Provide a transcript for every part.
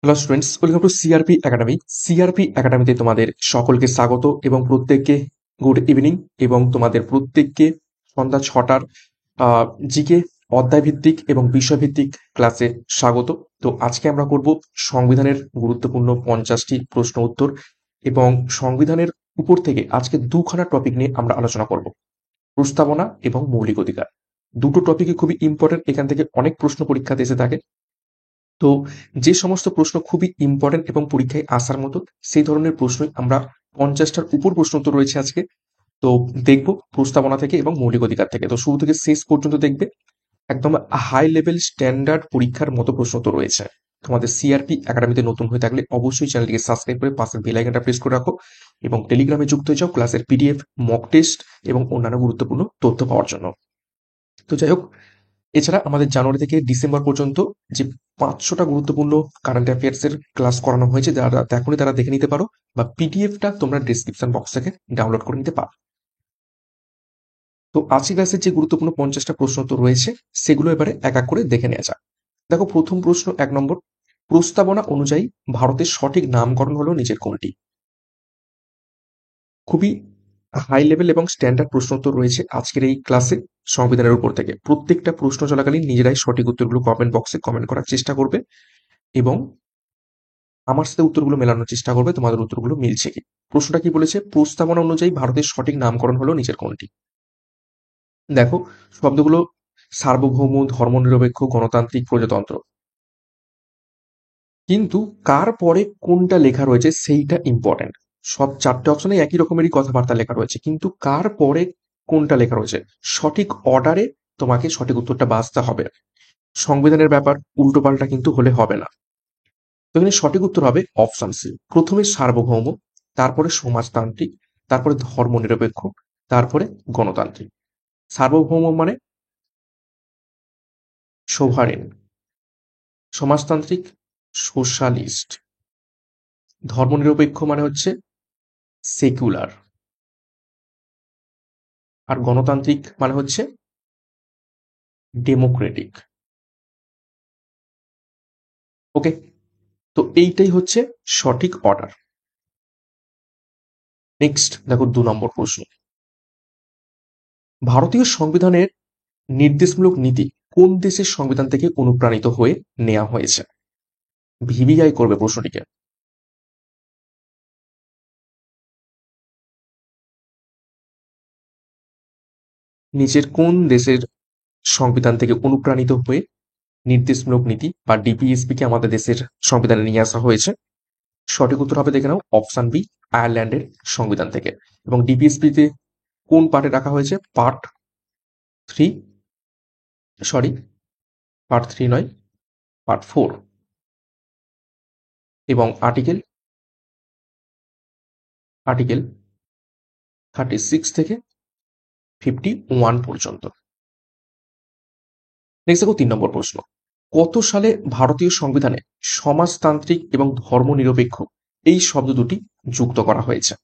Hello students, welcome to CRP academy. CRP একাডেমিতে তোমাদের সকলকে স্বাগত এবং প্রত্যেককে গুড ইভিনিং এবং তোমাদের প্রত্যেককে সন্ধ্যা 6টার জিকে অধ্যায়ভিত্তিক এবং বিষয়ভিত্তিক ক্লাসে স্বাগত। তো আজকে আমরা করব সংবিধানের গুরুত্বপূর্ণ 50টি প্রশ্ন উত্তর এবং সংবিধানের উপর থেকে আজকে দুখানা টপিক নিয়ে আমরা আলোচনা করব, প্রস্তাবনা এবং মৌলিক অধিকার। দুটো টপিকই খুবই ইম্পর্টেন্ট, এখান থেকে অনেক প্রশ্ন পরীক্ষাতে এসে থাকে। তো যে সমস্ত প্রশ্ন খুবই ইম্পর্টেন্ট এবং পরীক্ষায় আসার মতো সেই ধরনের প্রশ্নই আমরা 50টার উপর প্রশ্ন উত্তর রয়েছে আজকে। তো দেখব প্রস্তাবনা থেকে এবং মৌলিক অধিকার থেকে। তো শুরু থেকে শেষ পর্যন্ত দেখবে, একদম হাই লেভেল স্ট্যান্ডার্ড পরীক্ষার মতো প্রশ্ন উত্তর রয়েছে। তোমাদের সিআরপি একাডেমিতে নতুন হয়ে থাকলে অবশ্যই চ্যানেলটিকে সাবস্ক্রাইব করে পাশের বেল আইকনটা প্রেস করে রাখো এবং টেলিগ্রামে যুক্ত হয়ে যাও ক্লাসের পিডিএফ, মক টেস্ট এবং অন্যান্য গুরুত্বপূর্ণ তথ্য পাওয়ার জন্য। তো যাই হোক, এছাড়া আমাদের জানুয়ারি থেকে ডিসেম্বর পর্যন্ত যে 500টা গুরুত্বপূর্ণ কারেন্ট অ্যাফেয়ার্স এর ক্লাস করানো হয়েছে, যারা দেখোনি তারা দেখে নিতে পারো, বা পিডিএফটা তোমরা ডিসক্রিপশন বক্স থেকে ডাউনলোড করে নিতে পারো। তো আজকের ক্লাসের যে গুরুত্বপূর্ণ 50টা প্রশ্ন তো রয়েছে সেগুলো এবারে এক এক করে দেখে নেওয়া যাক। দেখো, প্রথম প্রশ্ন 1 নম্বর, প্রস্তাবনা অনুযায়ী ভারতের সঠিক নামকরণ হলো নিচের কোনটি? খুবই হাই লেভেল এবং স্ট্যান্ডার্ড প্রশ্ন উত্তর রয়েছে আজকের এই ক্লাসে সংবিধানের উপর থেকে। প্রত্যেকটা প্রশ্ন চলাকালীন নিজেরাই সঠিক উত্তরগুলো কমেন্ট বক্সে কমেন্ট করার চেষ্টা করবে এবং আমার সাথে উত্তরগুলো মেলানোর চেষ্টা করবে তোমাদের উত্তরগুলো মিলছে কি। প্রশ্নটা কি বলেছে? প্রস্তাবনা অনুযায়ী ভারতের সঠিক নামকরণ হলো নিচের কোনটি? দেখো, শব্দগুলো সার্বভৌম, ধর্মনিরপেক্ষ, গণতান্ত্রিক, প্রজাতন্ত্র। কিন্তু কার পরে কোনটা লেখা রয়েছে সেইটা ইম্পর্টেন্ট। সব 4টে অপশনে একই রকমেরই কথাবার্তা লেখা রয়েছে, কিন্তু কার পরে কোনটা লেখা রয়েছে সঠিক অর্ডারে তোমাকে সঠিক উত্তরটা বাছতে হবে। সংবিধানের ব্যাপার, উল্টোপাল্টা কিন্তু হলে হবে না। তো এখানে সঠিক উত্তর হবে অপশন সি, প্রথমে সার্বভৌম, তারপরে সমাজতান্ত্রিক, তারপরে ধর্মনিরপেক্ষ, তারপরে গণতান্ত্রিক। সার্বভৌম মানে সোভারেন, সমাজতান্ত্রিক সোশ্যালিস্ট, ধর্মনিরপেক্ষ মানে হচ্ছে সেকুলার, আর গণতান্ত্রিক মানে হচ্ছে ডেমোক্রেটিক। ওকে, তো এইটাই হচ্ছে সঠিক অর্ডার। নেক্সট দেখো, 2 নম্বর প্রশ্ন, ভারতীয় সংবিধানের নির্দেশমূলক নীতি কোন দেশের সংবিধান থেকে অনুপ্রাণিত হয়ে নেওয়া হয়েছে? ভিভিআই করবে প্রশ্নটিকে। নিচের কোন দেশের সংবিধান থেকে অনুপ্রাণিত হয়ে নির্দেশমূলক নীতি বা ডিপিএসপি কে আমাদের দেশের সংবিধানে নিয়ে আসা হয়েছে? সঠিক উত্তর হবে, দেখে নাও, অপশন বি, আয়ারল্যান্ডের সংবিধান থেকে। এবং ডিপিএসপি তে কোন পার্টে রাখা হয়েছে? পার্ট 3, সরি, পার্ট 3 নয়, পার্ট 4, এবং আর্টিকেল 36 থেকে 51 পর্যন্ত। নেক্সট দেখো, 3 নম্বর প্রশ্ন, কত সালে ভারতীয় সংবিধানে সমাজতান্ত্রিক এবং ধর্মনিরপেক্ষ এই শব্দ দুটি যুক্ত করা হয়েছে?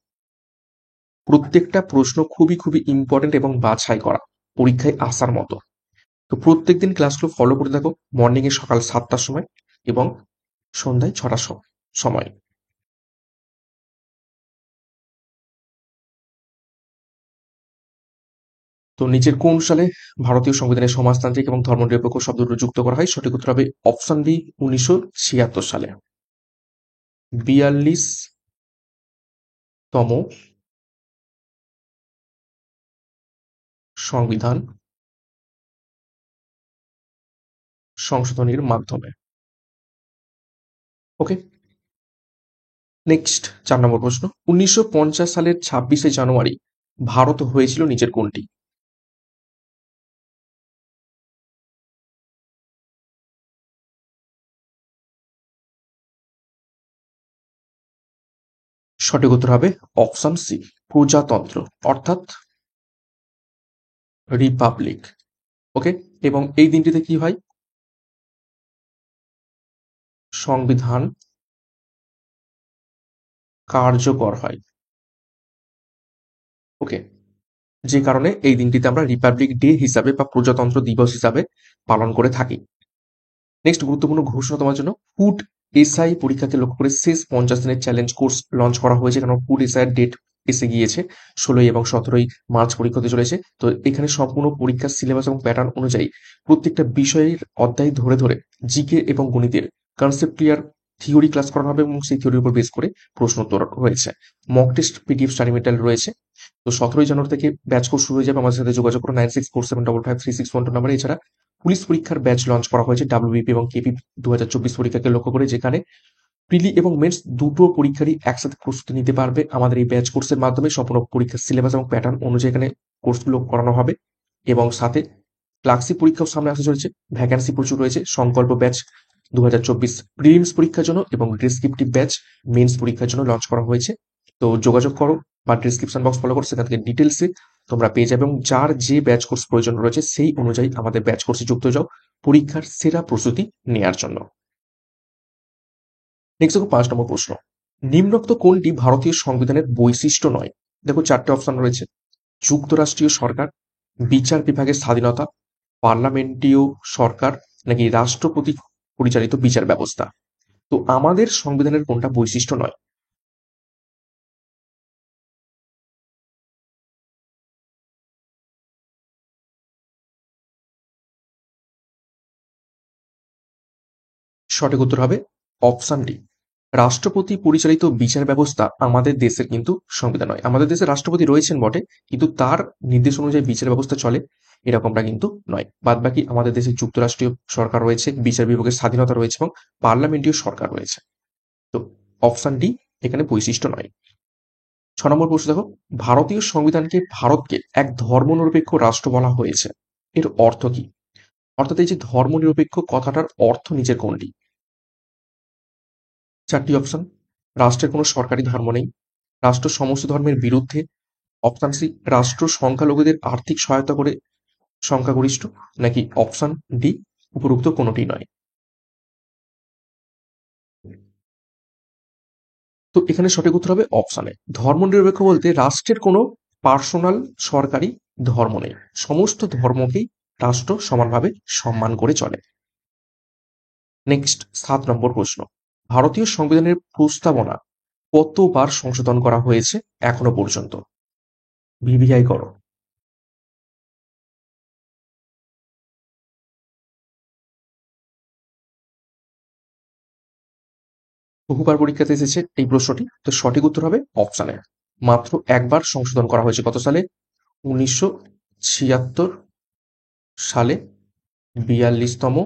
প্রত্যেকটা প্রশ্ন খুবই খুবই ইম্পর্টেন্ট এবং বাছাই করা, পরীক্ষায় আসার মতো। তো প্রত্যেকদিন ক্লাসগুলো ফলো করে দেখো, মর্নিং এ সকাল 7টার সময় এবং সন্ধ্যায় 6টার সময়। তো নিচের কোন সালে ভারতীয় সংবিধানে সমাজতান্ত্রিক এবং ধর্মনিরপেক্ষ শব্দ দুটো যুক্ত করা হয়? সঠিক উত্তর হবে অপশন বি, 1976 সালে। 42তম সংবিধান সংশোধনীর মাধ্যমে। ওকে, নেক্সট 4 নম্বর প্রশ্ন, 1950 সালের 26শে জানুয়ারি ভারত হয়েছিল নিচের কোনটি? সঠিক উত্তর হবে অপশন সি, প্রজাতন্ত্র, অর্থাৎ রিপাবলিক। ওকে, এবং এই দিনটিতে কি হয়? সংবিধান কার্যকর হয়। ওকে, যে কারণে এই দিনটিতে আমরা রিপাবলিক ডে হিসাবে বা প্রজাতন্ত্র দিবস হিসাবে পালন করে থাকি। নেক্সট গুরুত্বপূর্ণ ঘোষণা তোমার জন্য, ফুড এসআই পরীক্ষাকে লক্ষ্য করে শেষ 50 দিনের চ্যালেঞ্জ কোর্স লঞ্চ করা হয়েছে, কারণ ফুল এসআই এর ডেট এসে গিয়েছে। 16 এবং 17 মার্চ পরীক্ষা হতে চলেছে। তো এখানে সম্পূর্ণ পরীক্ষার সিলেবাস এবং প্যাটার্ন অনুযায়ী প্রত্যেকটা বিষয়ের অধ্যায় ধরে ধরে জিকে এবং গণিতের কনসেপ্ট ক্লিয়ার থিওরি ক্লাস করানো হবে এবং সেই থিওরির উপর বেস করে প্রশ্ন উত্তর রয়েছে। Mock test PDF study material রয়েছে। তো 17 জানুয়ারি থেকে ব্যাচ কোর্স শুরু হয়ে যাবে। আমাদের সাথে যোগাযোগ করুন 9647553612 নাম্বারে। এছাড়া পুলিশ পরীক্ষার ব্যাচ লঞ্চ করা হয়েছে ডাব্লিউবিপি এবং কেপি 2024 পরীক্ষাকে লক্ষ্য করে, যেখানে প্রিলি এবং মেন্স দুটো পরীক্ষারই একসাথে প্রস্তুতি নিতে পারবে আমাদের এই ব্যাচ কোর্সের মাধ্যমে। সম্পূর্ণ পরীক্ষার সিলেবাস এবং প্যাটার্ন অনুযায়ী এখানে কোর্সগুলো করানো হবে এবং সাথে ক্লার্কশিপ পরীক্ষাও সামনে আসতে চলেছে। ভ্যাকান্সি প্রচুর রয়েছে। সংকল্প ব্যাচ 2024 প্রিলিমস পরীক্ষার জন্য এবং ডেসক্রিপটিভ ব্যাচ মেন্স পরীক্ষার জন্য লঞ্চ করা হয়েছে। তো যোগাযোগ করো বা ডিসক্রিপশন বক্স ফলো করো, সেখান থেকে ডিটেলসে তোমরা পেয়ে যাবে এবং যার যে ব্যাচ কোর্স প্রয়োজন রয়েছে সেই অনুযায়ী আমাদের ব্যাচ কোর্সে যুক্ত হয়ে যাও পরীক্ষার সেরা প্রস্তুতি নেয়ার জন্য। নেক্সট দেখো 5 নম্বর প্রশ্ন, নিম্নোক্ত কোনটি ভারতীয় সংবিধানের বৈশিষ্ট্য নয়? দেখো 4টে অপশন রয়েছে। যুক্তরাষ্ট্রীয় সরকার, বিচার বিভাগের স্বাধীনতা, পার্লামেন্টীয় সরকার, নাকি রাষ্ট্রপতি পরিচালিত বিচার ব্যবস্থা। তো আমাদের সংবিধানের কোনটা বৈশিষ্ট্য নয়? সঠিক উত্তর হবে অপশন ডি, রাষ্ট্রপতি পরিচালিত বিচার ব্যবস্থা আমাদের দেশের কিন্তু সংবিধান নয়। আমাদের দেশে রাষ্ট্রপতি রয়েছেন বটে, কিন্তু তার নির্দেশ অনুযায়ী বিচার ব্যবস্থা চলে এরকমটা কিন্তু নয়। বাদ বাকি আমাদের দেশে যুক্তরাষ্ট্রীয় সরকার রয়েছে, বিচার বিভাগের স্বাধীনতা রয়েছে এবং পার্লামেন্টীয় সরকার রয়েছে। তো অপশন ডি এখানে বৈশিষ্ট্য নয়। 6 নম্বর প্রশ্ন দেখো, ভারতীয় সংবিধানকে ভারতকে এক ধর্মনিরপেক্ষ রাষ্ট্র বলা হয়েছে, এর অর্থ কি? অর্থাৎ এই যে ধর্মনিরপেক্ষ কথাটার অর্থ নিচের কোনটি? 4টি অপশন। রাষ্ট্রের কোনো সরকারি ধর্ম নেই, রাষ্ট্র সমস্ত ধর্মের বিরুদ্ধে, অপশন সি রাষ্ট্র সংখ্যালঘুদের আর্থিক সহায়তা করে সংখ্যাগরিষ্ঠ, নাকি অপশন ডি উপরোক্ত কোনোটি নয়। তো এখানে সঠিক উত্তর হবে অপশনে। ধর্মনিরপেক্ষ বলতে রাষ্ট্রের কোনো পার্সোনাল সরকারি ধর্ম নেই, সমস্ত ধর্মকেই রাষ্ট্র সমানভাবে সম্মান করে চলে। নেক্সট 7 নম্বর প্রশ্ন, ভারতীয় সংবিধানের প্রস্তাবনা কতবার সংশোধন করা হয়েছে এখনো পর্যন্ত? ভিভিআই করো। বহুবার পরীক্ষাতে এসেছে এই প্রশ্নটি। তো সঠিক উত্তর হবে অপশনে, মাত্র একবার সংশোধন করা হয়েছে। কত সালে? 1976 সালে 42তম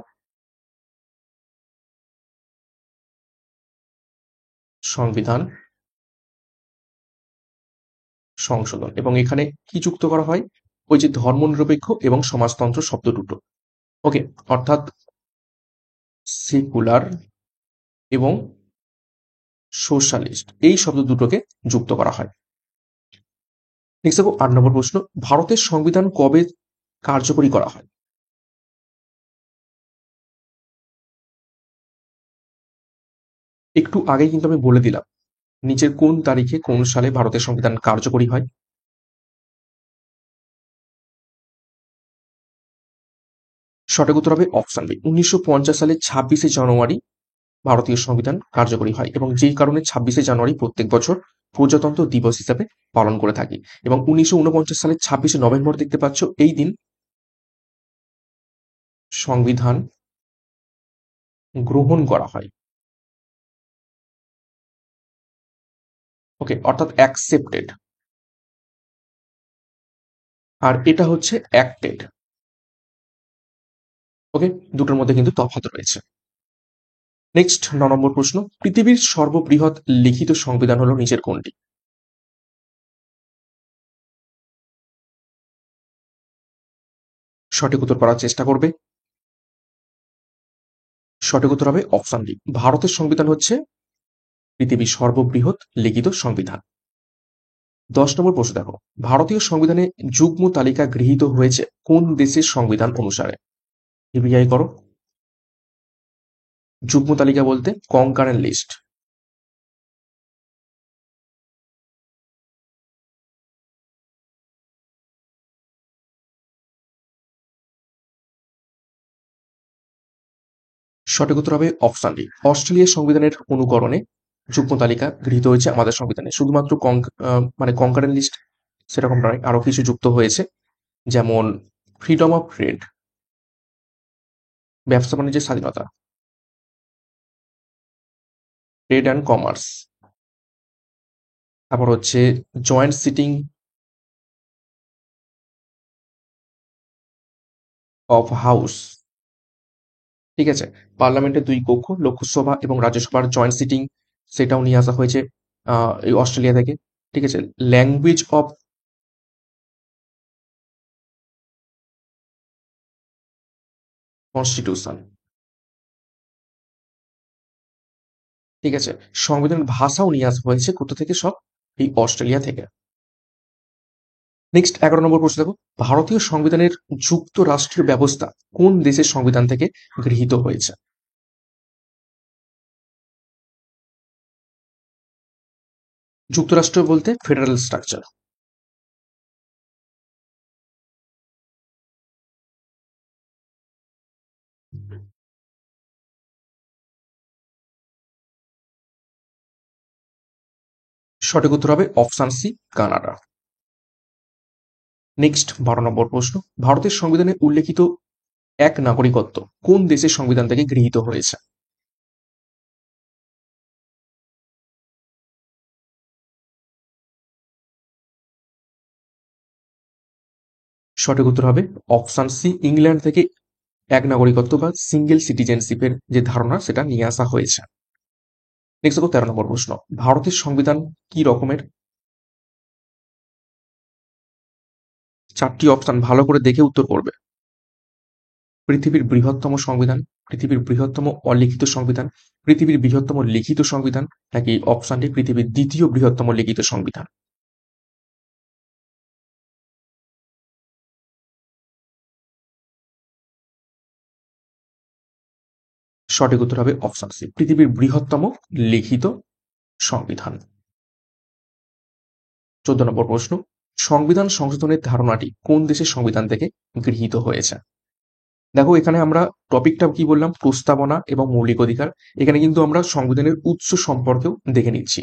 সংবিধান সংশোধন। এবং এখানে কি যুক্ত করা হয়? ওই যে ধর্মনিরপেক্ষ এবং সমাজতন্ত্র শব্দ দুটো। ওকে, অর্থাৎ সেকুলার এবং সোশ্যালিস্ট এই শব্দ দুটোকে যুক্ত করা হয়। নেক্সট দেখো 8 নম্বর প্রশ্ন, ভারতের সংবিধান কবে কার্যকরী করা হয়? একটু আগেই কিন্তু আমি বলে দিলাম নিচের কোন তারিখে কোন সালে ভারতের সংবিধান কার্যকরী হয়। সঠিক উত্তর হবে অপশন বি, 1950 সালে 26শে জানুয়ারি ভারতীয় সংবিধান কার্যকরী হয় এবং যেই কারণে 26শে জানুয়ারি প্রত্যেক বছর প্রজাতন্ত্র দিবস হিসাবে পালন করে থাকি। এবং 1949 সালে 26শে নভেম্বর দেখতে পাচ্ছ এই দিন সংবিধান গ্রহণ করা হয়। ওকে, অর্থাৎ অ্যাকসেপ্টেড, আর এটা হচ্ছে অ্যাক্টেড। ওকে, দুটোর মধ্যে কিন্তু তফাৎ রয়েছে। নেক্সট 9 নম্বর প্রশ্ন, পৃথিবীর সর্ববৃহৎ লিখিত সংবিধান হলো নিচের কোনটি? সঠিক উত্তর করার চেষ্টা করবে। সঠিক উত্তর হবে অপশন ডি, ভারতের সংবিধান হচ্ছে পৃথিবীর সর্ববৃহৎ লিখিত সংবিধান। 10 নম্বর প্রশ্ন দেখো, ভারতীয় সংবিধানে যুগ্ম তালিকা গৃহীত হয়েছে কোন দেশের সংবিধান অনুসারে? ভিভিআই করো। যুগ্ম তালিকা বলতে কনকারেন্ট লিস্ট। সঠিক উত্তর হবে অপশন ডি। অস্ট্রেলিয়ার সংবিধানের অনুকরণে যুগ্ম তালিকা গৃহীত হয়েছে আমাদের সংবিধানে। শুধুমাত্র মানে কনকারেন্ট লিস্ট সেরকম নয়, আরো কিছু যুক্ত হয়েছে, যেমন ফ্রিডম অফ ট্রেড, ব্যবসা বাণিজ্যের স্বাধীনতা, ট্রেড অ্যান্ড কমার্স, তারপর হচ্ছে জয়েন্ট সিটিং অফ হাউস, ঠিক আছে, পার্লামেন্টের দুই কক্ষ, লোকসভা এবং রাজ্যসভার জয়েন্ট সিটিং, সেটাও নিয়ে আসা হয়েছে এই অস্ট্রেলিয়া থেকে, ঠিক আছে। ল্যাঙ্গুয়েজ অফ কনস্টিটিউশন, ঠিক আছে। সংবিধানের ভাষাও নিয়ে আসা হয়েছে কোথা থেকে? সব এই অস্ট্রেলিয়া থেকে। নেক্সট 11 নম্বর প্রশ্ন দেখো, ভারতীয় সংবিধানের যুক্তরাষ্ট্রীয় ব্যবস্থা কোন দেশের সংবিধান থেকে গৃহীত হয়েছে? যুক্তরাষ্ট্র বলতে ফেডারেল স্ট্রাকচার। সঠিক উত্তর হবে অপশন সি, কানাডা। নেক্সট 12 নম্বর প্রশ্ন, ভারতের সংবিধানে উল্লেখিত এক নাগরিকত্ব কোন দেশের সংবিধান থেকে গৃহীত হয়েছে? সঠিক উত্তর হবে অপশন সি, ইংল্যান্ড থেকে এক নাগরিকত্ব বা সিঙ্গেল সিটিজেনশিপের যে ধারণা সেটা নিয়ে আসা হয়েছে। নেক্সট দেখো 13 নম্বর প্রশ্ন, ভারতের সংবিধান কি রকমের? চারটি অপশন ভালো করে দেখে উত্তর করবে। পৃথিবীর বৃহত্তম সংবিধান, পৃথিবীর বৃহত্তম অলিখিত সংবিধান, পৃথিবীর বৃহত্তম লিখিত সংবিধান, নাকি অপশনটি পৃথিবীর দ্বিতীয় বৃহত্তম লিখিত সংবিধান? সঠিক উত্তর হবে অপশন সি, পৃথিবীর বৃহত্তম লিখিত সংবিধান। 14 নম্বর প্রশ্ন, সংবিধান সংশোধনের ধারণাটি কোন দেশের সংবিধান থেকে গৃহীত হয়েছে? দেখো এখানে আমরা টপিকটা কি বললাম, প্রস্তাবনা এবং মৌলিক অধিকার। এখানে কিন্তু আমরা সংবিধানের উৎস সম্পর্কেও দেখে নিচ্ছি।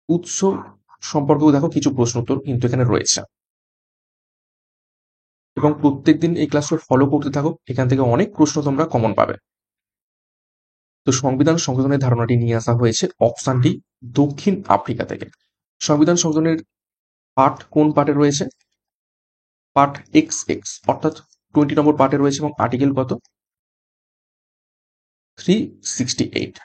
উৎস সম্পর্কেও দেখো কিছু প্রশ্ন উত্তর কিন্তু এখানে রয়েছে, এবং প্রত্যেকদিন এই ক্লাসটা ফলো করতে থাকো, এখান থেকে অনেক প্রশ্ন তোমরা কমন পাবে। তো সংবিধান সংশোধনের ধারণাটি নিয়ে আসা হয়েছে অপশন ডি, দক্ষিণ আফ্রিকা থেকে। সংবিধান সংশোধনের পার্ট কোন পার্টে রয়েছে? পার্ট এক্স, অর্থাৎ 20 নম্বর পার্টে রয়েছে, এবং আর্টিকেল কত? 368।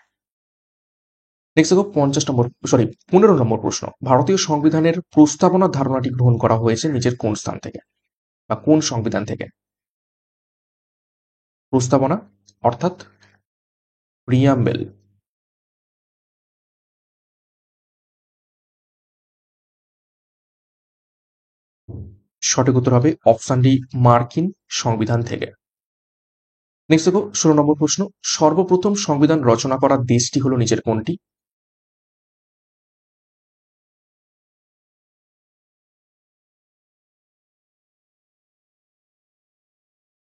নেক্সট দেখো 15 নম্বর প্রশ্ন, ভারতীয় সংবিধানের প্রস্তাবনা ধারণাটি গ্রহণ করা হয়েছে নিচের কোন স্থান থেকে বা কোন সংবিধান থেকে? প্রস্তাবনা অর্থাৎ প্রিয়াম্বেল। সঠিক উত্তর হবে অপশন ডি, মার্কিন সংবিধান থেকে। নেক্সট দেখো 16 নম্বর প্রশ্ন, সর্বপ্রথম সংবিধান রচনা করা দেশটি হলো নিচের কোনটি?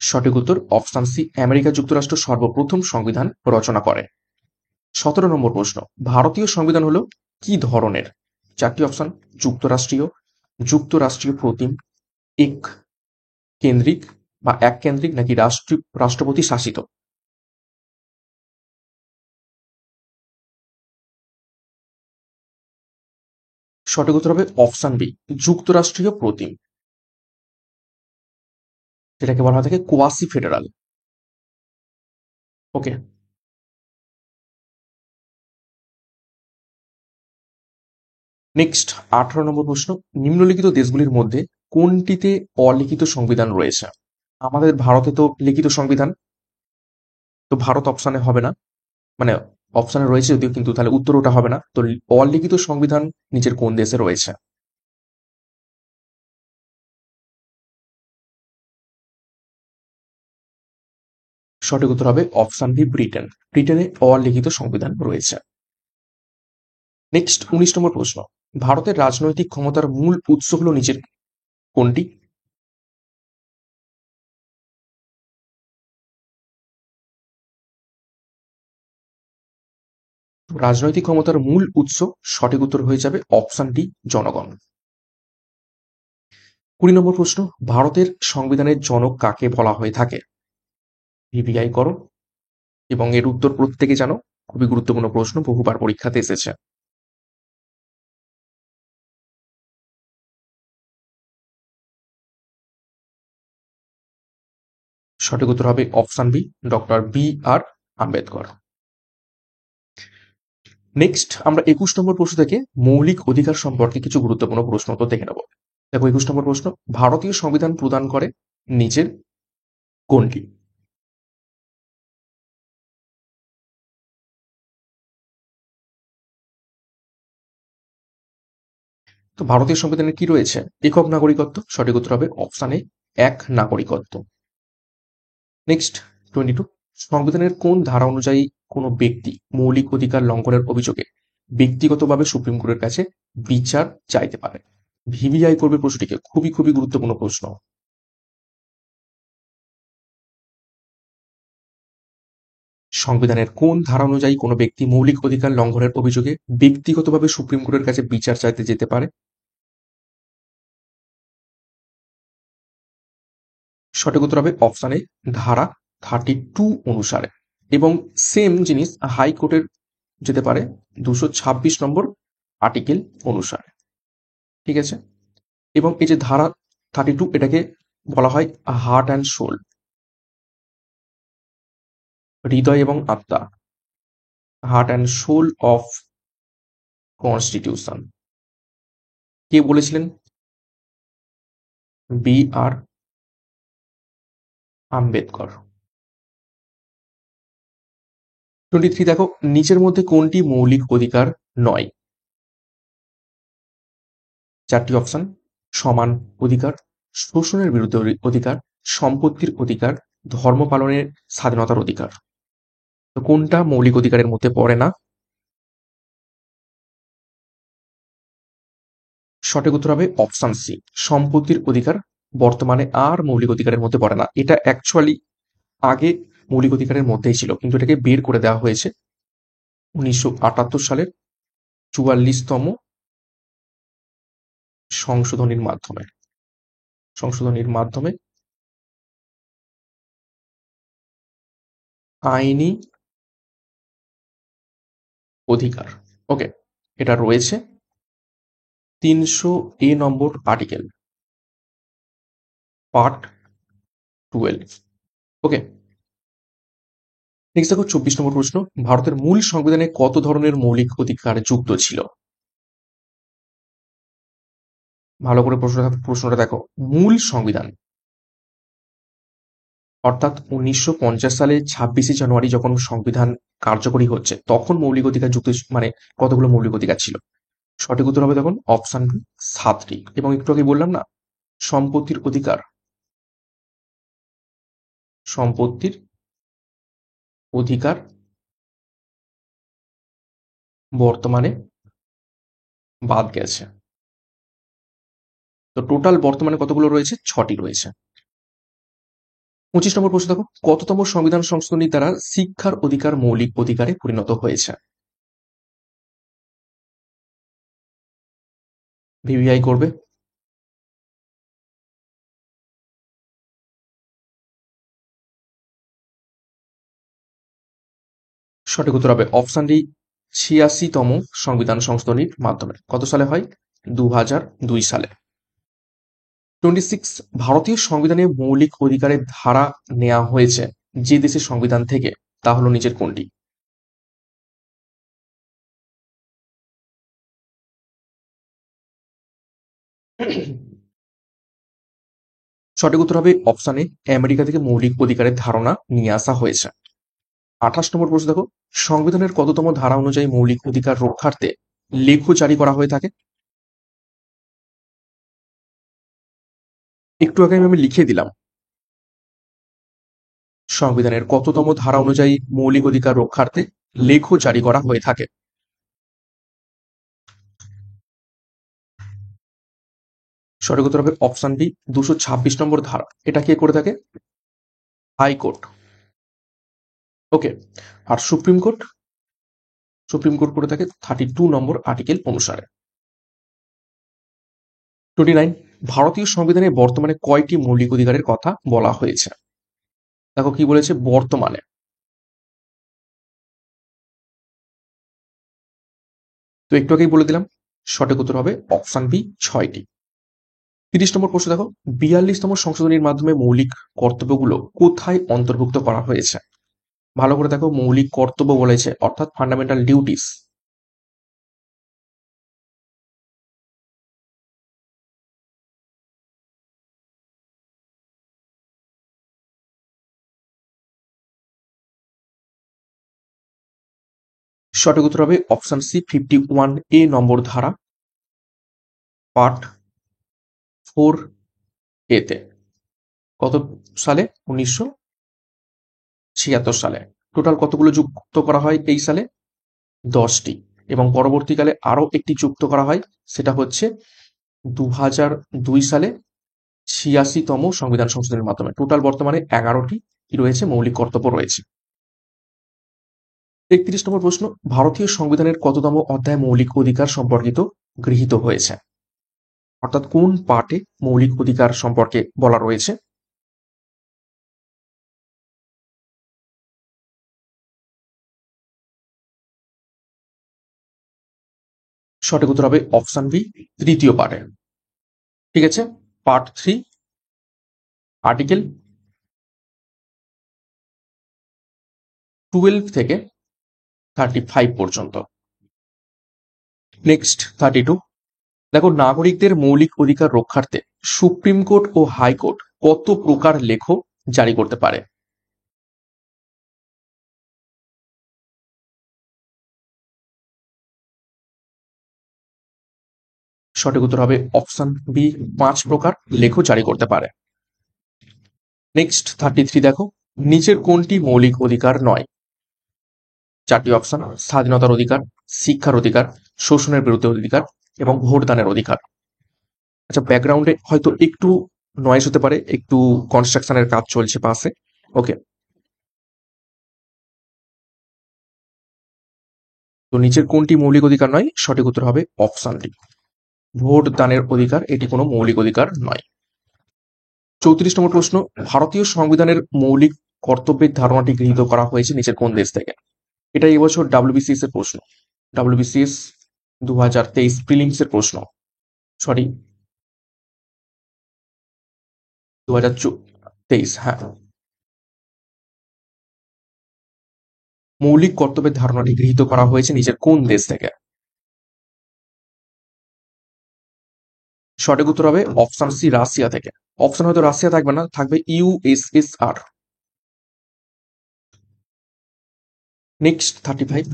সঠিক উত্তর অপশন সি, আমেরিকা যুক্তরাষ্ট্র সর্বপ্রথম সংবিধান রচনা করে। 17 নম্বর প্রশ্ন, ভারতীয় সংবিধান হলো কি ধরনের? চারটি অপশন, যুক্তরাষ্ট্রীয়, যুক্তরাষ্ট্রীয় প্রতিম, এক কেন্দ্রিক বা এক কেন্দ্রিক, নাকি রাষ্ট্রপতি শাসিত? সঠিক উত্তর হবে অপশন বি, যুক্তরাষ্ট্রীয় প্রতিম, যেটাকে বলা হয় থাকে কোয়াসি ফেডারাল। ওকে। নেক্সট 18 নম্বর প্রশ্ন, নিম্নলিখিত দেশগুলির মধ্যে কোনটিতে অলিখিত সংবিধান রয়েছে? আমাদের ভারতে তো লিখিত সংবিধান, তো ভারত অপশনে হবে না, মানে অপশনে রয়েছে যদিও, কিন্তু তাহলে উত্তর ওটা হবে না। তো অলিখিত সংবিধান নিচের কোন দেশে রয়েছে? সঠিক উত্তর হবে অপশন বি, ব্রিটেন। ব্রিটেনে অলিখিত সংবিধান রয়েছে। নেক্সট 19 নম্বর প্রশ্ন, ভারতের রাজনৈতিক ক্ষমতার মূল উৎস হলো নিচের কোনটি? রাজনৈতিক ক্ষমতার মূল উৎস, সঠিক উত্তর হয়ে যাবে অপশন ডি, জনগণ। 20 নম্বর প্রশ্ন, ভারতের সংবিধানের জনক কাকে বলা হয়ে থাকে? ভিভিআই করো এবং এর উত্তর প্রত্যেকে জানো, খুবই গুরুত্বপূর্ণ প্রশ্ন, বহুবার পরীক্ষাতে এসেছে। সঠিক উত্তর হবে অপশন বি, ডক্টর বি আর আম্বেদকর। নেক্সট আমরা 21 নম্বর প্রশ্ন থেকে মৌলিক অধিকার সম্পর্কে কিছু গুরুত্বপূর্ণ প্রশ্ন তো দেখে নেব। দেখো 21 নম্বর প্রশ্ন, ভারতীয় সংবিধান প্রদান করে নিচের কোনটি? তো ভারতীয় সংবিধানে কি রয়েছে? একক নাগরিকত্ব। সঠিক উত্তর হবে অপশন এ, এক নাগরিকত্ব। নেক্সট 22, সংবিধানের কোন ধারা অনুযায়ী কোনো ব্যক্তি মৌলিক অধিকার লঙ্ঘনের অভিযোগে ব্যক্তিগতভাবে সুপ্রিম কোর্টের কাছে বিচার চাইতে পারে? ভিভিআই করবে প্রশ্নটিকে, খুবই খুবই গুরুত্বপূর্ণ প্রশ্ন। সংবিধানের কোন ধারা অনুযায়ী কোনো ব্যক্তি মৌলিক অধিকার লঙ্ঘনের অভিযোগে ব্যক্তিগতভাবে সুপ্রিম কোর্টের কাছে বিচার চাইতে যেতে পারে? সঠিক উত্তর হবে অপশন এ, ধারা 32 অনুসারে। এবং সেম জিনিস হাইকোর্টের যেতে পারে 226 নম্বর আর্টিকেল অনুসারে। ঠিক আছে, এবং এই যে ধারা 32, এটাকে বলা হয় হার্ট অ্যান্ড সোল, হৃদয় এবং আত্মা, heart and soul of constitution. কে বলেছিলেন? বি আর আম্বেদকর। 23 দেখো, নিচের মধ্যে কোনটি মৌলিক অধিকার নয়? চারটি অপশন: সমান অধিকার, শোষণের বিরুদ্ধে অধিকার, সম্পত্তির অধিকার, ধর্ম পালনের স্বাধীনতার অধিকার। তো কোনটা মৌলিক অধিকারের মধ্যে পড়ে না? সঠিক উত্তর হবে অপশন সি, সম্পত্তির অধিকার বর্তমানে আর মৌলিক অধিকারের মধ্যে পড়ে না। এটা অ্যাকচুয়ালি আগে মৌলিক অধিকারের মধ্যেই ছিল, কিন্তু এটাকে বের করে দেওয়া হয়েছে 1978 সালের 44তম সংশোধনীর মাধ্যমে। সংশোধনীর মাধ্যমে আইনি অধিকার, ওকে, এটা রয়েছে 300 নম্বর আর্টিকেল, পার্ট 12। ওকে, নেক্সট দেখো 24 নম্বর প্রশ্ন, ভারতের মূল সংবিধানে কত ধরনের মৌলিক অধিকার যুক্ত ছিল? ভালো করে প্রশ্নটা দেখো। মূল সংবিধান অর্থাৎ 1950 সালে 26শে জানুয়ারি যখন সংবিধান কার্যকরী হচ্ছে, তখন মৌলিক অধিকার যুক্ত মানে কতগুলো মৌলিক অধিকার ছিল? সঠিক উত্তর হবে তখন অপশন বি, 7টি। এবং একটু আগে বললাম না, সম্পত্তির অধিকার, সম্পত্তির অধিকার বর্তমানে বাদ গেছে। তো টোটাল বর্তমানে কতগুলো রয়েছে? 6টি রয়েছে। 25 নম্বর প্রশ্ন দেখো, কততম সংবিধান সংশোধনী দ্বারা শিক্ষার অধিকার মৌলিক অধিকারে পরিণত হয়েছে? ভিভিআই করবে। সঠিক উত্তর হবে অপশন ডি, 86তম সংবিধান সংশোধনীর মাধ্যমে। কত সালে হয়? 2002 সালে। 26, ভারতীয় সংবিধানে মৌলিক অধিকারের ধারা নেওয়া হয়েছে যে দেশের সংবিধান থেকে, তা হলো নিচের কোনটি? সঠিক উত্তর হবে অপশন এ, আমেরিকা থেকে মৌলিক অধিকারের ধারণা নিয়ে আসা হয়েছে। 28 নম্বর প্রশ্ন দেখো, সংবিধানের কততম ধারা অনুযায়ী মৌলিক অধিকার রক্ষার্থে লেখ জারি করা হয়ে থাকে? একটু আগে আমি লিখে দিলাম। সংবিধানের কততম ধারা অনুযায়ী মৌলিক অধিকার রক্ষার্থে লেখ জারি করা হয়ে থাকে? সঠিক উত্তর হবে অপশন বি, 226 নম্বর ধারা। এটা কে করে থাকে? হাইকোর্ট। ওকে, আর সুপ্রিম কোর্ট? সুপ্রিম কোর্ট করে থাকে 32 নম্বর আর্টিকেল অনুসারে। 29, ভারতীয় সংবিধানে বর্তমানে কয়টি মৌলিক অধিকারের কথা বলা হয়েছে? দেখো কি বলেছে বর্তমানে। তো একটু আগেই বলে দিলাম, সঠিক উত্তর হবে অপশন বি 6টি। 30 নম্বর প্রশ্ন দেখো, 42তম সংশোধনীর মাধ্যমে মৌলিক কর্তব্যগুলো কোথায় অন্তর্ভুক্ত করা হয়েছে? ভালো করে দেখো, মৌলিক কর্তব্য বলেছে, অর্থাৎ ফান্ডামেন্টাল ডিউটিস। সঠিক উত্তর হবে অপশন সি 51A নম্বর ধারা, পার্ট 4A তে। কত সালে? 1976 সালে। টোটাল কতগুলো যুক্ত করা হয় এই সালে? 10টি। এবং পরবর্তীকালে আরো একটি যুক্ত করা হয়, সেটা হচ্ছে 2002 সালে 86তম সংবিধান সংশোধনের মাধ্যমে। টোটাল বর্তমানে 11টি রয়েছে, মৌলিক কর্তব্য রয়েছে। 31 নম্বর প্রশ্ন, ভারতীয় সংবিধানের কততম অধ্যায় মৌলিক অধিকার সম্পর্কিত গৃহীত হয়েছে? অর্থাৎ কোন পার্টে মৌলিক অধিকার সম্পর্কে বলা রয়েছে? সঠিক উত্তর হবে অপশন বি 3য় পার্টে। ঠিক আছে, পার্ট 3, আর্টিকেল 12 থেকে 35 পর্যন্ত। নেক্সট 32, দেখো নাগরিকদের মৌলিক অধিকার রক্ষার্থে সুপ্রিম কোর্ট ও হাইকোর্ট কত প্রকার লেখ জারি করতে পারে? সঠিক উত্তর হবে অপশন বি 5 প্রকার লেখ জারি করতে পারে। নেক্সট 33, দেখো নিচের কোনটি মৌলিক অধিকার নয়? 4টি অপশন: স্বাধীনতার অধিকার, শিক্ষার অধিকার, শোষণের বিরুদ্ধে অধিকার এবং ভোটদানের অধিকার। আচ্ছা, ব্যাকগ্রাউন্ডে হয়তো একটু নয়েজ হতে পারে, একটু কনস্ট্রাকশনের কাজ চলছে পাশে। ওকে, তো নিচের কোনটি মৌলিক অধিকার নয়? সঠিক উত্তর হবে অপশন ডি, ভোট দানের অধিকার, এটি কোনো মৌলিক অধিকার নয়। 34 নম্বর প্রশ্ন, ভারতীয় সংবিধানের মৌলিক কর্তব্যের ধারণাটি গৃহীত করা হয়েছে নিচের কোন দেশ থেকে? এটা এবছর WBCS এর প্রশ্ন, WBCS 2023 প্রিলিমস এর প্রশ্ন। সরি, 2023, হ্যাঁ। মৌলিক কর্তব্যের ধারণাটি গৃহীত করা হয়েছে নিচের কোন দেশ থেকে? সঠিক উত্তর হবে অপশন সি, রাশিয়া থেকে। অপশন হয়তো রাশিয়া থাকবে না, থাকবে USSR। নেক্সট 35,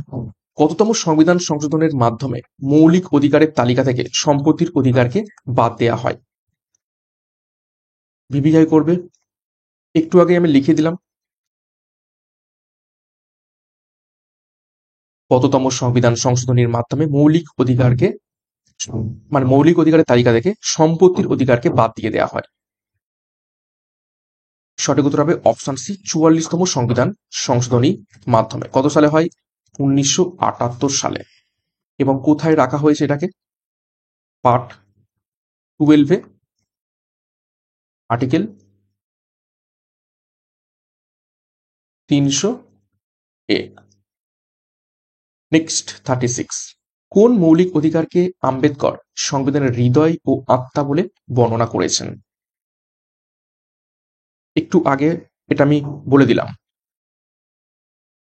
কততম সংবিধান সংশোধনের মাধ্যমে মৌলিক অধিকারের তালিকা থেকে সম্পত্তির অধিকারকে বাদ দেয়া হয়? ভিভিআই করবে, একটু আগে আমি লিখে দিলাম। কততম সংবিধান সংশোধনীর মাধ্যমে মৌলিক অধিকারকে, মানে মৌলিক অধিকারের তালিকা থেকে সম্পত্তির অধিকারকে বাদ দিয়ে দেওয়া হয়? সঠিক উত্তর হবে অপশন সি, 44তম সংবিধান সংশোধনী মাধ্যমে। কত সালে হয়? 1978 সালে। এবং কোথায় রাখা হয়েছে এটাকে? Part 12-এ, article 300A। নেক্সট 36, কোন মৌলিক অধিকারকে আম্বেদকর সংবিধানের হৃদয় ও আত্মা বলে বর্ণনা করেছেন? একটু আগে এটা আমি বলে দিলাম।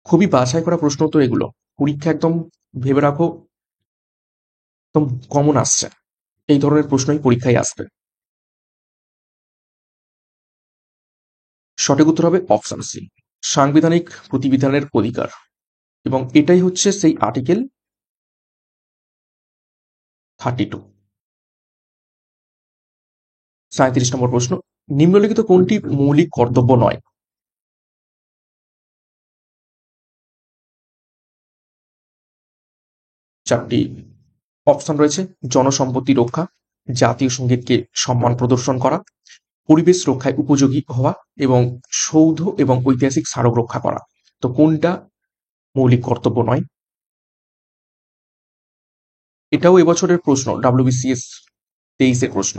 খুবই বাছাই করা প্রশ্ন তো এগুলো, পরীক্ষা একদম ভেবে রাখো, একদম কমন আসছে, এই ধরনের প্রশ্নই পরীক্ষায় আসবে। সঠিক উত্তর হবে অপশন সি, সাংবিধানিক প্রতিবিধানের অধিকার। এবং এটাই হচ্ছে সেই আর্টিকেল 32। 37 নম্বর প্রশ্ন, নিম্নলিখিত কোনটি মৌলিক কর্তব্য নয়? চারটি অপশন রয়েছে: জনসম্পত্তি রক্ষা, জাতীয় সঙ্গীতকে সম্মান প্রদর্শন করা, পরিবেশ রক্ষায় উপযোগী হওয়া এবং সৌধ এবং ঐতিহাসিক স্মারক রক্ষা করা। তো কোনটা মৌলিক কর্তব্য নয়? এটাও এবছরের প্রশ্ন, WBCS 23-এর প্রশ্ন।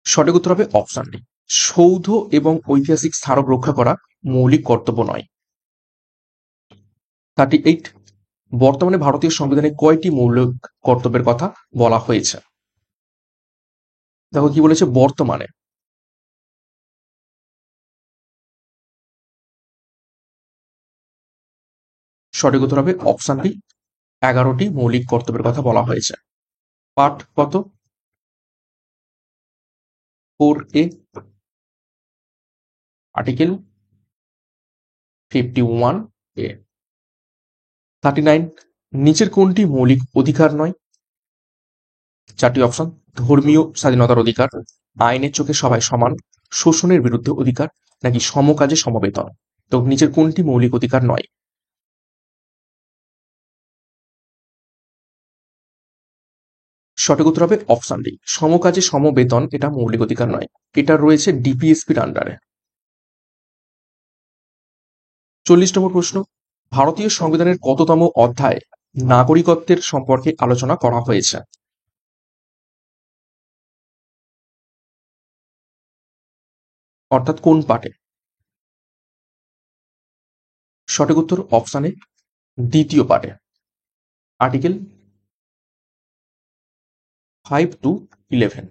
সঠিক উত্তর হবে অপশন ডি, সৌধ এবং ঐতিহাসিক স্মারক রক্ষা করা মৌলিক কর্তব্য নয়। 38, বর্তমানে ভারতীয় সংবিধানে কয়টি মৌলিক কর্তব্যের কথা বলা হয়েছে? দেখো কি বলেছে, বর্তমানে। সঠিক উত্তর হবে অপশন বি, 11টি মৌলিক কর্তব্যের কথা বলা হয়েছে। পার্ট কত? 4A, article 51A। 39, নিচের কোনটি মৌলিক অধিকার নয়? চারটি অপশন, ধর্মীয় স্বাধীনতার অধিকার, আইনের চোখে সবাই সমান, শোষণের বিরুদ্ধে অধিকার, নাকি সমকাজে সমবেতন। তো নিচের কোনটি মৌলিক অধিকার নয়? সঠিক উত্তর হবে অপশন ডি, সমকাজে সমবেতন এটা মৌলিক অধিকার নয়, এটা রয়েছে ডিপিএসপির আন্ডারে। 40 নম্বর প্রশ্ন, ভারতীয় সংবিধানের কততম অধ্যায়ে নাগরিকত্বের সম্পর্কে আলোচনা করা হয়েছে? অর্থাৎ কোন পার্টে? সঠিক উত্তর অপশন এ, দ্বিতীয় পার্টে, আর্টিকেল 5 to 11।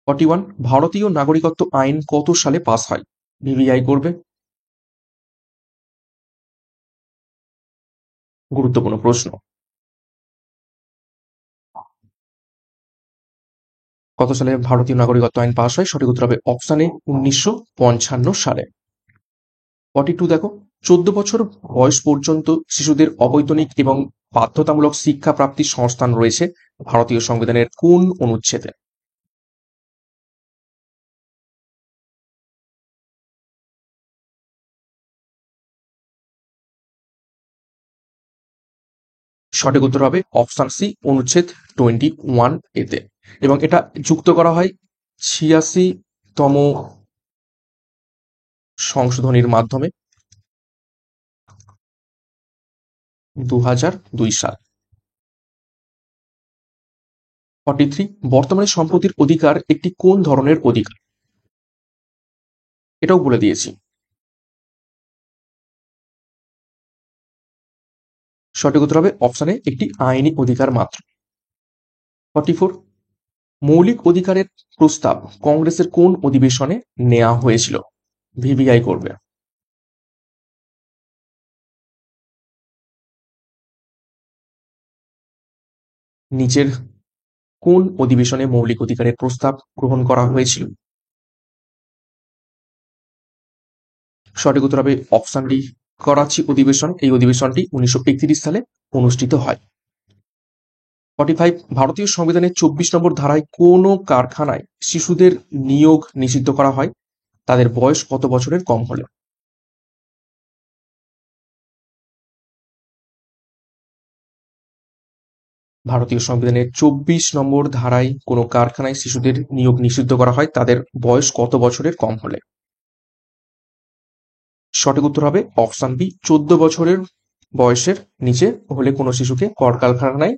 41, ভারতীয় নাগরিকত্ব আইন কত সালে পাস হয়? ভিভিআই করবে। গুরুত্বপূর্ণ প্রশ্ন। কত সালে ভারতীয় নাগরিকত্ব আইন পাস হয়? সঠিক উত্তর হবে অপশন এ, 1955 সালে। 42, দেখো, 14 বছর বয়স পর্যন্ত শিশুদের অবৈতনিক এবং বাধ্যতামূলক শিক্ষা প্রাপ্তির সংস্থান রয়েছে ভারতীয় সংবিধানের কোন অনুচ্ছেদে? সঠিক উত্তর হবে অপশন সি, অনুচ্ছেদ 21A-তে, এবং এটা যুক্ত করা হয় 86তম সংশোধনীর মাধ্যমে 2002 সাল। 43, বর্তমানে সম্পত্তির অধিকার একটি কোন ধরনের অধিকার? এটাও বলে দিয়েছি। সঠিক উত্তর হবে অপশনে, একটি আইনি অধিকার মাত্র। 44, মৌলিক অধিকারের প্রস্তাব কংগ্রেসের কোন অধিবেশনে নেওয়া হয়েছিল? ভিভিআই করবে। নিচের কোন অধিবেশনে মৌলিক অধিকারের প্রস্তাব গ্রহণ করা হয়েছিল? সঠিক উত্তর হবে অপশন ডি, করাচি অধিবেশন। এই অধিবেশনটি 1931 সালে অনুষ্ঠিত হয়। 45, ভারতীয় সংবিধানের 24 নম্বর ধারায় কোন কারখানায় শিশুদের নিয়োগ নিষিদ্ধ করা হয় তাদের বয়স কত বছরের কম হলে? ভারতীয় সংবিধানের 24 নম্বর ধারায় কোন কারখানায় শিশুদের নিয়োগ নিষিদ্ধ করা হয় তাদের বয়স কত বছরের কম হলে? সঠিক উত্তর হবে অপশন বি, 14 বছরের বয়সের নিচে হলে কোনো শিশুকে কলকারখানায়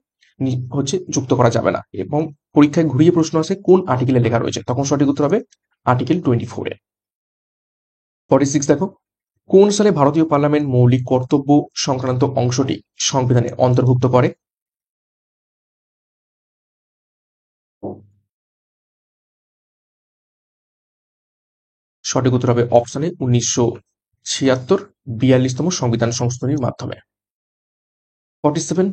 হচ্ছে যুক্ত করা যাবে না। এবং পরীক্ষায় ঘুরিয়ে প্রশ্ন আসে কোন আর্টিকেলে লেখা রয়েছে, তখন সঠিক উত্তর হবে আর্টিকেল 24-এ। 46, দেখো, কোন সালে ভারতীয় পার্লামেন্ট মৌলিক কর্তব্য সংক্রান্ত অংশটি সংবিধানে অন্তর্ভুক্ত করে? সঠিক উত্তর হবে অপশনে 1976, 42তম সংবিধান সংশোধনীর মাধ্যমে। 47,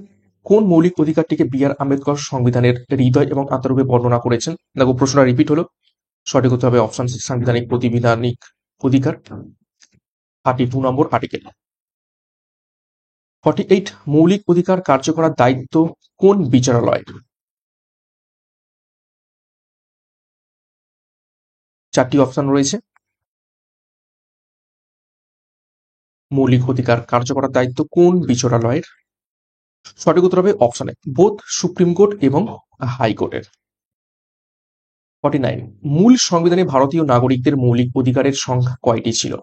কোন মৌলিক অধিকারটিকে বি.আর. আম্বেদকর সংবিধানের হৃদয় এবং আত্মারূপে বর্ণনা করেছেন? দেখো প্রশ্নটা রিপিট হলো। সঠিক উত্তর হবে অপশন সি, সাংবিধানিক প্রতিবিধানিক অধিকার, 32 নম্বর আর্টিকেল। 48, মৌলিক অধিকার কার্য করার দায়িত্ব কোন বিচারালয়ের? চারটি অপশন রয়েছে। মৌলিক অধিকার কার্য করার দায়িত্ব কোন বিচারালয়ের? সঠিক উত্তর হবে অপশনে, বোথ সুপ্রিম কোর্ট এবং হাইকোর্টের। 49, মূল সংবিধানে ভারতীয় নাগরিকদের মৌলিক অধিকারের সংখ্যা কয়টি ছিল?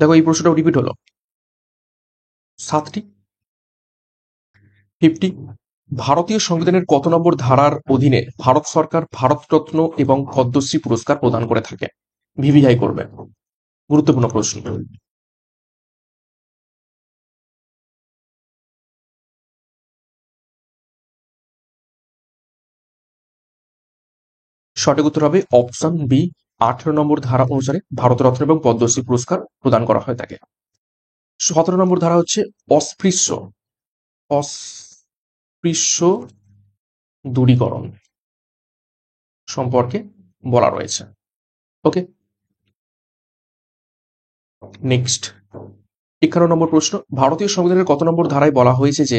দেখো এই প্রশ্নটাও রিপিট হলো। 7টি। 50, ভারতীয় সংবিধানের কত নম্বর ধারার অধীনে ভারত সরকার ভারতরত্ন এবং পদ্মশ্রী পুরস্কার প্রদান করে থাকে? ভিভিআই করবে, গুরুত্বপূর্ণ প্রশ্ন। সঠিক উত্তর হবে অপশন বি, 18 নম্বর ধারা অনুসারে ভারতরত্ন এবং পদ্মশ্রী পুরস্কার প্রদান করা হয় থাকে। 17 নম্বর ধারা হচ্ছে অস্পৃশ্য অস্পৃশ্য দূরীকরণ সম্পর্কে বলা রয়েছে। ওকে, নেক্সট 51 নম্বর প্রশ্ন, ভারতীয় সংবিধানের কত নম্বর ধারায় বলা হয়েছে যে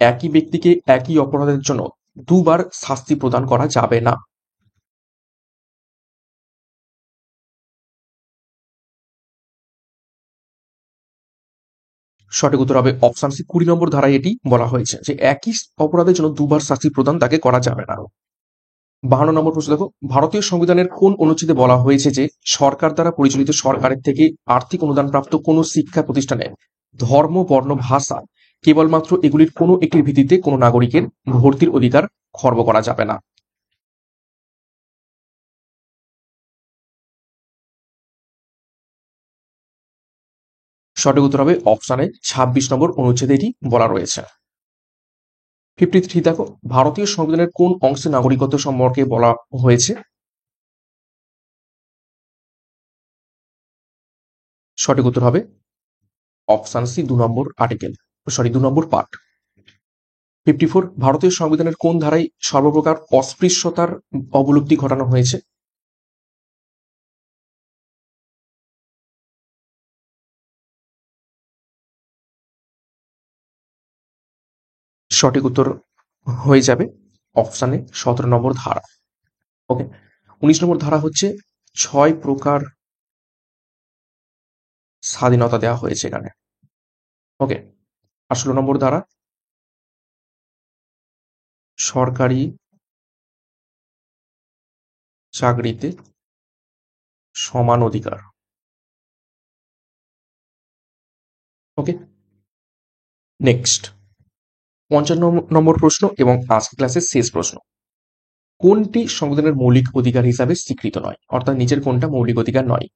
একই ব্যক্তিকে একই অপরাধের জন্য দুবার শাস্তি প্রদান করা যাবে না? সঠিক উত্তর হবে অপশন সি, 20 নম্বর ধারায় এটি বলা হয়েছে যে একই অপরাধের জন্য দুবার শাস্তি প্রদান তাকে করা যাবে না। 52 নম্বর প্রশ্ন দেখো, ভারতীয় সংবিধানের কোন অনুচ্ছেদে বলা হয়েছে যে সরকার দ্বারা পরিচালিত সরকারের থেকে আর্থিক অনুদান প্রাপ্ত কোনো শিক্ষা প্রতিষ্ঠানে ধর্ম, বর্ণ, ভাষা কেবলমাত্র এগুলির কোনো একটির ভিত্তিতে কোনো নাগরিকের ভর্তির অধিকার খর্ব করা যাবে না? সঠিক উত্তর হবে অপশনে 26 নম্বর অনুচ্ছেদে এটি বলা রয়েছে। 53, দেখো, ভারতীয় সংবিধানের কোন অংশে নাগরিকত্ব সম্পর্কে বলা হয়েছে? সঠিক উত্তর হবে অপশন সি, 2 নম্বর আর্টিকেল, 2 নম্বর পার্ট। 54, ভারতীয় সংবিধানের কোন ধারায় সর্বপ্রকার অস্পৃশ্যতার অবলুপ্তি ঘটানো হয়েছে? সঠিক উত্তর হয়ে যাবে অপশানে 17 নম্বর ধারা। ওকে, 19 নম্বর ধারা হচ্ছে 6 প্রকার স্বাধীনতা দেওয়া হয়েছে এখানে। ওকে, আর 16 নম্বর ধারা সরকারি চাকরিতে সমান অধিকার। ওকে, নেক্সট 55 নম্বর প্রশ্ন এবং আজকের ক্লাসের শেষ প্রশ্ন, কোনটি সংবিধানের মৌলিক অধিকার হিসাবে স্বীকৃত নয়, অর্থাৎ নিচের কোনটা মৌলিক অধিকার নয়?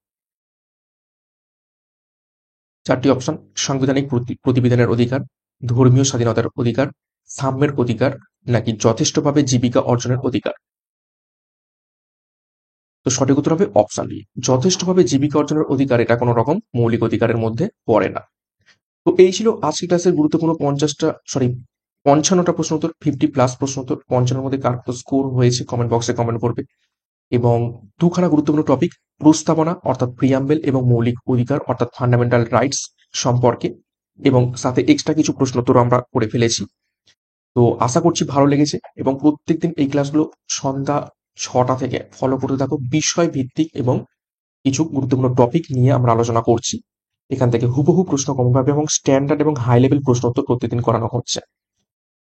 4টি অপশন, সাংবিধানিক প্রতিবিধানের অধিকার, ধর্মীয় স্বাধীনতার অধিকার, সাম্যের অধিকার, নাকি যথেষ্টভাবে জীবিকা অর্জনের অধিকার? তো সঠিক উত্তর হবে অপশন বি, যথেষ্টভাবে জীবিকা অর্জনের অধিকার। এটা কোনো রকম মৌলিক অধিকারের মধ্যে পড়ে না। তো এই ছিল আজকের ক্লাসের গুরুত্বপূর্ণ 55টা প্রশ্ন উত্তর, 50+ প্রশ্ন উত্তর। 55-এর মধ্যে কার কত স্কোর হয়েছে কমেন্ট বক্সে কমেন্ট করবে। এবং দুখানা গুরুত্বপূর্ণ টপিক, প্রস্তাবনা অর্থাৎ প্রিয়াম্বেল এবং মৌলিক অধিকার অর্থাৎ ফান্ডামেন্টাল রাইটস সম্পর্কে, এবং সাথে এক্সট্রা কিছু প্রশ্ন উত্তর আমরা করে ফেলেছি। তো আশা করছি ভালো লেগেছে, এবং প্রত্যেকদিন এই ক্লাসগুলো সন্ধ্যা 6টা থেকে ফলো করতে থাকো। বিষয় ভিত্তিক এবং কিছু গুরুত্বপূর্ণ টপিক নিয়ে আমরা আলোচনা করছি। এখান থেকে হুবহু প্রশ্ন কমন পাবে এবং স্ট্যান্ডার্ড এবং হাই লেভেল প্রশ্ন উত্তর প্রতিদিন করানো হচ্ছে।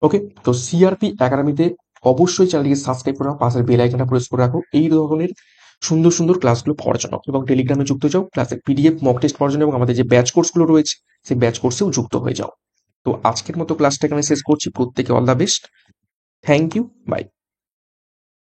ওকে, তো সিআরপি একাডেমিতে অবশ্যই চ্যানেলটিকে সাবস্ক্রাইব করে রাখো, পাশের বেল আইকনটা প্রেস করে রাখো এই ধরনের সুন্দর সুন্দর ক্লাসগুলো পাওয়ার জন্য, এবং টেলিগ্রামে যুক্ত যাও ক্লাসের পিডিএফ মক টেস্ট পাওয়ার জন্য, এবং আমাদের যে ব্যাচ কোর্সগুলো রয়েছে সেই ব্যাচ কোর্সেও যুক্ত হয়ে যাও। তো আজকের মতো ক্লাসটা এখানে শেষ করছি। প্রত্যেকে all the best. Thank you, by.